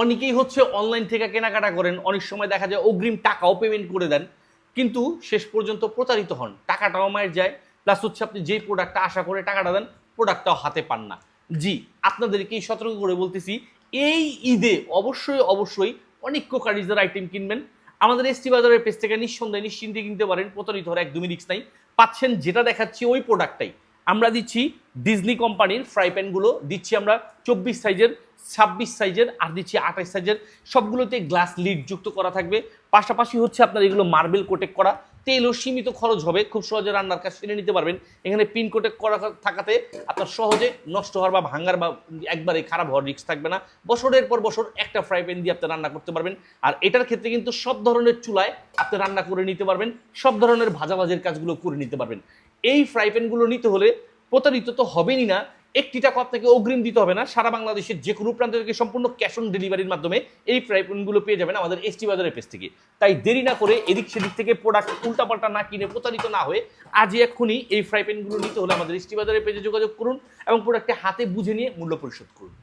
অনেকেই হচ্ছে অনলাইন থেকে কেনাকাটা করেন, অনেক সময় দেখা যায় অগ্রিম টাকাও পেমেন্ট করে দেন, কিন্তু শেষ পর্যন্ত প্রতারিত হন, টাকাটাও মায়ের যায়, প্লাস হচ্ছে আপনি যেই প্রোডাক্টটা আশা করে টাকাটা দেন প্রোডাক্টটাও হাতে পান না। জি, আপনাদেরকেই সতর্ক করে বলতেছি, এই ঈদে অবশ্যই অবশ্যই অনেক কোকারিজের আইটেম কিনবেন। আমাদের এসটি বাজারের পেজ থেকে নিঃসন্দেহে নিশ্চিন্তে কিনতে পারেন, প্রতারিত হওয়ার একদমই রিস্ক নাই। পাচ্ছেন যেটা দেখাচ্ছি ওই প্রোডাক্টটাই। আমরা দিচ্ছি ডিজনি কোম্পানির ফ্রাই প্যানগুলো, দিচ্ছি আমরা 24 সাইজের, 26 সাইজের, আর দিচ্ছি 28 সাইজের। সবগুলোতে গ্লাস লিড যুক্ত করা থাকবে, পাশাপাশি হচ্ছে আপনার এগুলো মার্বেল কোটেক করা, তেলও সীমিত খরচ হবে, খুব সহজে রান্নার কাজ সেরে নিতে পারবেন। এখানে পিন কোটেক করা থাকাতে আপনার সহজে নষ্ট হওয়ার বা ভাঙার বা একবারে খারাপ হওয়ার রিস্ক থাকবে না। বছরের পর বছর একটা ফ্রাই প্যান দিয়ে আপনি রান্না করতে পারবেন। আর এটার ক্ষেত্রে কিন্তু সব ধরনের চুলায় আপনি রান্না করে নিতে পারবেন, সব ধরনের ভাজাভাজির কাজগুলো করে নিতে পারবেন। এই ফ্রাই প্যানগুলো নিতে হলে প্রতারিত তো হবেনই না, একটি টাকা আপনাকে অগ্রিম দিতে হবে না, সারা বাংলাদেশের যে কোনো প্রান্ত থেকে সম্পূর্ণ ক্যাশ অন ডেলিভারির মাধ্যমে এই ফ্রাই প্যানগুলো পেয়ে যাবেন আমাদের এসটি বাজারের পেজ থেকে। তাই দেরি না করে এদিক সেদিক থেকে প্রোডাক্ট উল্টাপাল্টা না কিনে প্রতারিত না হয়ে আজই এক্ষুনি এই ফ্রাই প্যানগুলো নিতে হলে আমাদের এসটি বাজারের পেজে যোগাযোগ করুন এবং প্রোডাক্টে হাতে বুঝে নিয়ে মূল্য পরিশোধ করুন।